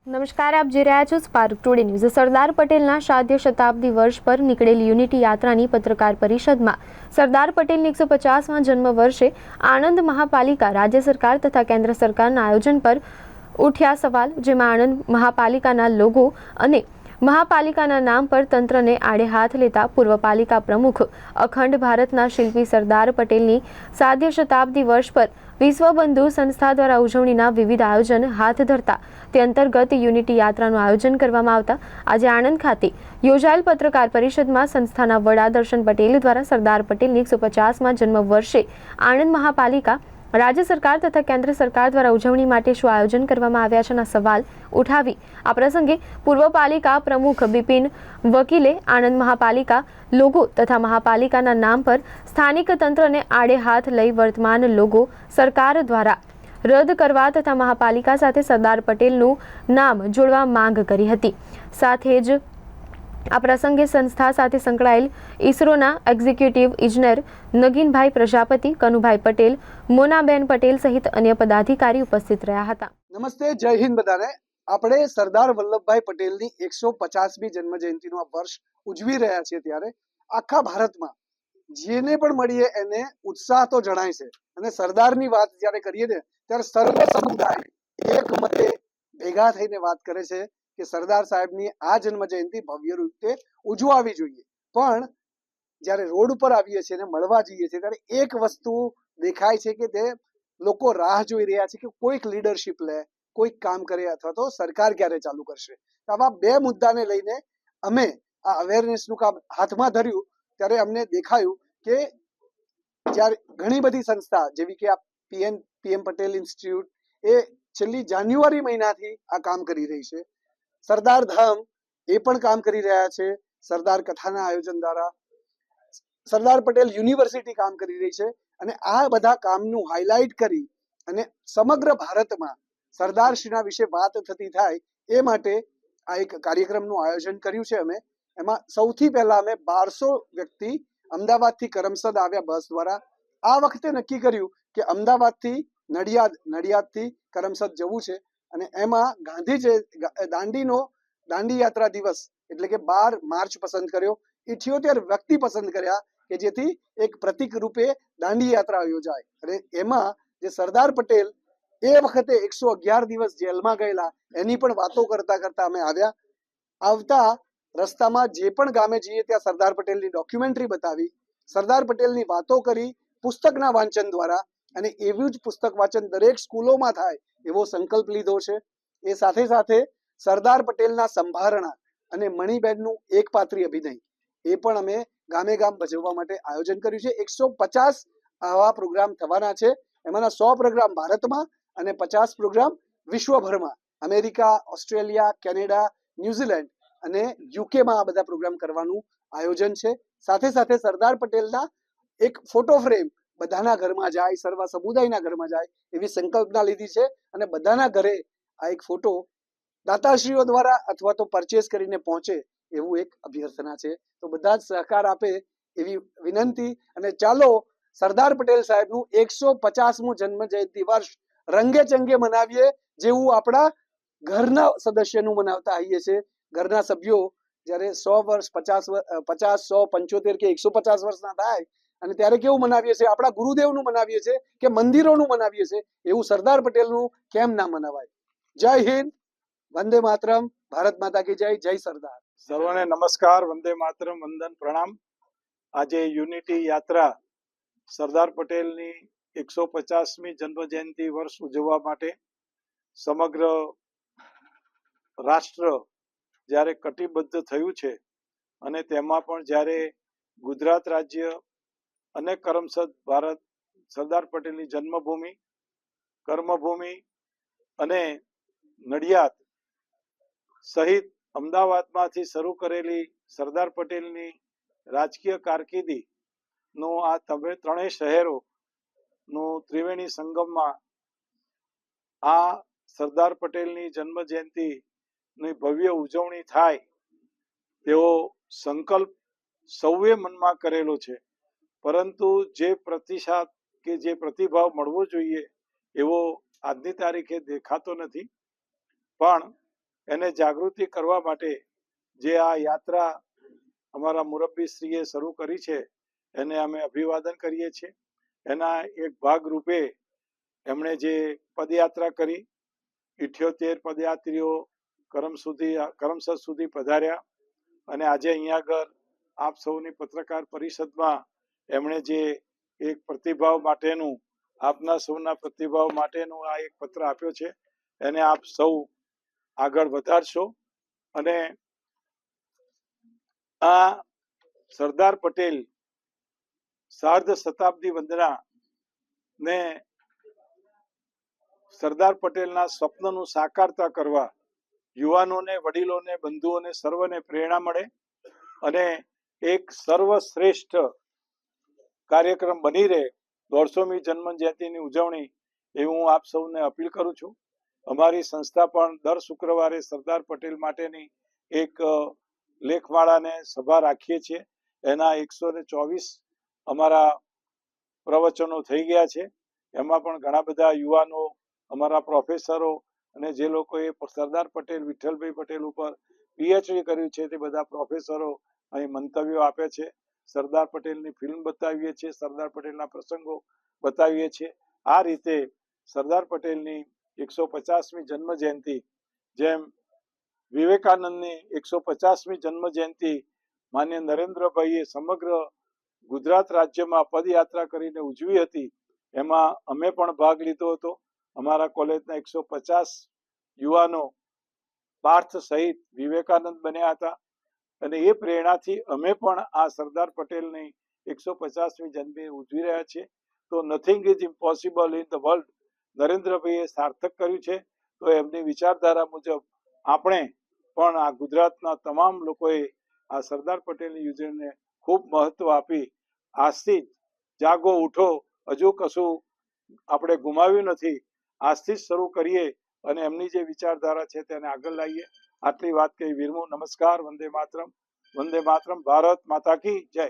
નમસ્કાર, આપ જોઈ રહ્યા છો સ્પાર્ક ટુડે ન્યૂઝ। સરદાર પટેલના શ્રાદ્ધ શતાબ્દી વર્ષ પર નીકળેલી યુનિટી યાત્રાની પત્રકાર પરિષદમાં સરદાર પટેલની 150મા જન્મ વર્ષે આણંદ મહાપાલિકા, રાજ્ય સરકાર તથા કેન્દ્ર સરકારના આયોજન પર ઉઠ્યા સવાલ, જેમાં આણંદ મહાપાલિકાના લોગો અને મહાપાલિકાના નામ પર તંત્રને આડે હાથ લેતા પૂર્વ પાલિકા પ્રમુખ, અખંડ ભારતના શિલ્પી સરદાર પટેલની શ્રાદ્ધ શતાબ્દી વર્ષ પર વિશ્વબંધુ સંસ્થા દ્વારા ઉજવણીના વિવિધ આયોજન હાથ ધરતા તે અંતર્ગત યુનિટી યાત્રાનું આયોજન કરવામાં આવતા આજે આણંદ ખાતે યોજાયેલ પત્રકાર પરિષદમાં સંસ્થાના વડા દર્શન પટેલ દ્વારા સરદાર પટેલની 150મા જન્મ વર્ષે આણંદ મહાપાલિકા, રાજ્ય સરકાર તથા કેન્દ્ર સરકાર દ્વારા ઉજવણી માટે શું આયોજન કરવામાં આવ્યા છેના સવાલ ઉઠાવી આ પ્રસંગે પૂર્વ પાલિકા પ્રમુખ બિપિન વકીલે આણંદ મહાપાલિકા લોગો તથા મહાપાલિકાના નામ પર સ્થાનિક તંત્રને આડે હાથ લઈ વર્તમાન લોગો સરકાર દ્વારા રદ કરવા તથા મહાપાલિકા સાથે સરદાર પટેલનું નામ જોડવા માંગ કરી હતી। સાથે જ આ પ્રસંગે સંસ્થા સાથે સંકળાયેલ ઈસરોના એક્ઝિક્યુટિવ ઇજનેર નગીનભાઈ પ્રજાપતિ, કનુભાઈ પટેલ, મોનાબેન પટેલ સહિત અન્ય પદાધિકારી ઉપસ્થિત રહ્યા હતા। નમસ્તે, જય હિન્દ બધાને। આપણે સરદાર વલ્લભભાઈ પટેલની 150મી જન્મ જયંતિનું આ વર્ષ ઉજવી રહ્યા છીએ ત્યારે આખા ભારતમાં જેને પણ મળીએ એને ઉત્સાહ તો જણાય છે અને સરદારની વાત જ્યારે કરીએ ને ત્યારે સર્વ સમુદાય એક મતે ભેગા થઈને વાત કરે છે કે સરદાર સાહેબની આ જન્મ જયંતિ ભવ્ય રીતે ઉજવાવી જોઈએ। પણ જ્યારે રોડ ઉપર આવીએ છીએ અને મળવા જઈએ છીએ ત્યારે એક વસ્તુ દેખાય છે કે તે લોકો રાહ જોઈ રહ્યા છે કે કોઈક લીડરશિપ લે, કોઈક કામ કરે અથવા તો સરકાર ક્યારે ચાલુ કરશે। તો આવા બે મુદ્દાને લઈને અમે આ અવેરનેસનું કામ હાથમાં ધર્યું ત્યારે અમને દેખાયું કે જ્યારે ઘણી બધી સંસ્થા જેવી કે આ પીએમ પટેલ ઇન્સ્ટિટ્યૂટ એ છેલ્લી જાન્યુઆરી મહિનાથી આ કામ કરી રહી છે। સરદાર ધામ એ પણ કામ કરી રહ્યા છે સરદાર કથાના આયોજન દ્વારા। સરદાર પટેલ યુનિવર્સિટી કામ કરી રહી છે અને આ બધા કામનું હાઇલાઇટ કરી અને સમગ્ર ભારતમાં સરદારશ્રીના વિશે વાત થતી થાય એ માટે આ એક કાર્યક્રમનું આયોજન કર્યું છે અમે। એમાં સૌથી પહેલા અમે 1200 વ્યક્તિ અમદાવાદથી કરમસદ આવ્યા બસ દ્વારા। આ વખતે નક્કી કર્યું કે અમદાવાદથી નડિયાદથી કરમસદ જવું છે અને એમાં દાંડી યાત્રા દિવસ એટલે કે 12 માર્ચ પસંદ કર્યો। 78 વ્યક્તિ પસંદ કર્યા કે જેથી એક પ્રતિક રૂપે દાંડી યાત્રા યોજાય અને એમાં જે સરદાર પટેલ એ વખતે 111 દિવસ જેલમાં ગયેલા એની પણ વાતો કરતા કરતા અમે આવ્યા। આવતા રસ્તામાં જે પણ ગામે જઈએ ત્યાં સરદાર પટેલની ડોક્યુમેન્ટરી બતાવી, સરદાર પટેલની વાતો કરી પુસ્તકના વાંચન દ્વારા અને એવું જ પુસ્તક વાંચન દરેક સ્કૂલોમાં થાય એવો સંકલ્પ લીધો છે। એ સાથે સાથે સરદાર પટેલના સંભારણા અને મણિબેનનું એક પાત્રી અભિનય એ પણ અમે ગામે ગામ ભજવવા માટે આયોજન કર્યું છે। 150 આવા પ્રોગ્રામ થવાના છે, એમાંના 100 પ્રોગ્રામ ભારતમાં અને 50 પ્રોગ્રામ વિશ્વભરમાં, અમેરિકા, ઓસ્ટ્રેલિયા, કેનેડા, ન્યુઝીલેન્ડ અને યુકેમાં આ બધા પ્રોગ્રામ કરવાનું આયોજન છે। સાથે સાથે સરદાર પટેલના એક ફોટો ફ્રેમ બધાના ઘરમાં જાય, સર્વ સમુદાયના ઘરમાં જાય એવી સંકલ્પના લીધી છે અને બધાના ઘરે આ એક ફોટો દાતાશ્રીઓ દ્વારા અથવા તો પરચેસ કરીને પહોંચે એવું એક અભ્યર્થના છે। તો બધા જ સહકાર આપે એવી વિનંતી અને ચાલો સરદાર પટેલ સાહેબનું 150મું જન્મ જયંતિ વર્ષ રંગે ચંગે મનાવીએ જેવું આપણા ઘરના સદસ્યનું મનાવતા આવીએ છીએ। ઘરના સભ્યો જ્યારે 100 વર્ષ 50 100 75 કે 150 વર્ષના થાય અને ત્યારે કેવું મનાવીએ છીએ, આપણા ગુરુદેવનું મનાવીએ છીએ કે મંદિરોનું મનાવીએ છીએ, એવું સરદાર પટેલનું કેમ ના મનાવાય। જય હિન્દ, વંદે માતરમ, ભારત માતા કી જય, જય સરદાર। સર્વને નમસ્કાર, વંદે માતરમ, વંદન પ્રણામ। આજે યુનિટી યાત્રા સરદાર પટેલની 150મી જન્મ જયંતિ વર્ષ ઉજવવા માટે સમગ્ર રાષ્ટ્ર જ્યારે કટિબદ્ધ થયું છે અને તેમાં પણ જ્યારે ગુજરાત રાજ્ય અને કરમસદ ભારત સરદાર પટેલની જન્મભૂમિ, કર્મભૂમિ અને નડિયાદ સહિત અમદાવાદમાંથી શરૂ કરેલી સરદાર પટેલની રાજકીય કારકિર્દીનું આ ત્રણેય શહેરોનું ત્રિવેણી સંગમમાં આ સરદાર પટેલની જન્મ જયંતિની ભવ્ય ઉજવણી થાય તેવો સંકલ્પ સૌએ મનમાં કરેલો છે। પરંતુ જે પ્રતિસાદ કે જે પ્રતિભાવ મળવો જોઈએ એવો આજની તારીખે દેખાતો નથી। પણ એને જાગૃતિ કરવા માટે જે આ યાત્રા અમારા મુરબ્બીશ્રીએ શરૂ કરી છે એને અમે અભિવાદન કરીએ છીએ. એના એક ભાગ રૂપે એમણે જે પદયાત્રા કરી, 78 પદયાત્રીઓ કરમસદ સુધી પધાર્યા અને આજે અહીંયા આગળ આપ સૌની પત્રકાર પરિષદમાં એમણે જે એક પ્રતિભાવ માટેનું, આપના સૌના પ્રતિભાવ માટેનું આ એક પત્ર આપ્યો છે, એને આપ સૌ આગળ વધારશો. અને આ સરદાર પટેલ સાર્ધ શતાબ્દી વંદના ને સરદાર પટેલના સ્વપ્નનું સાકારતા કરવા યુવાનોને, વડીલોને, બંધુઓને સર્વને પ્રેરણા મળે અને એક સર્વશ્રેષ્ઠ કાર્યક્રમ બની રહે 150મી જન્મ જયંતિની ઉજવણી, એવું હું આપ સૌને અપીલ કરું છું. અમારી સંસ્થા પણ દર શુક્રવારે સરદાર પટેલ માટેની એક લેખમાળાને સભા રાખીએ છીએ. એના 124 અમારા પ્રવચનો થઈ ગયા છે. એમાં પણ ઘણા બધા યુવાનો, અમારા પ્રોફેસરો અને જે લોકોએ સરદાર પટેલ, વિઠ્ઠલભાઈ પટેલ ઉપર પીએચડી કર્યું છે તે બધા પ્રોફેસરો અહીં મંતવ્યો આપે છે. સરદાર પટેલની ફિલ્મ બતાવીએ છીએ, સરદાર પટેલના પ્રસંગો બતાવીએ છીએ. આ રીતે સરદાર પટેલની 150મી જન્મ જયંતિ, જેમ વિવેકાનંદની 150મી જન્મ જયંતિ માન્ય નરેન્દ્રભાઈએ સમગ્ર ગુજરાત રાજ્યમાં પદયાત્રા કરીને ઉજવી હતી, એમાં અમે પણ ભાગ લીધો હતો. અમારા કોલેજના 150 યુવાનો પાર્થ સહિત વિવેકાનંદ બન્યા હતા અને એ પ્રેરણાથી અમે પણ આ સરદાર પટેલની 150મી જન્મે ઉજવી રહ્યા છીએ. તો nothing is impossible in the world નરેન્દ્રભાઈએ સાર્થક કર્યું છે. તો એમની વિચારધારા મુજબ આપણે પણ આ ગુજરાતના તમામ લોકોએ આ સરદાર પટેલની ઉજવણીને ખૂબ મહત્વ આપી આજથી જ જાગો ઉઠો, હજુ કશું આપણે ગુમાવ્યું નથી, આજથી જ શરૂ કરીએ અને એમની જે વિચારધારા છે તેને આગળ લાવીએ. આટલી વાત કહી વિરમું. નમસ્કાર. વંદે માતરમ. વંદે માતરમ. ભારત માતા કી જય.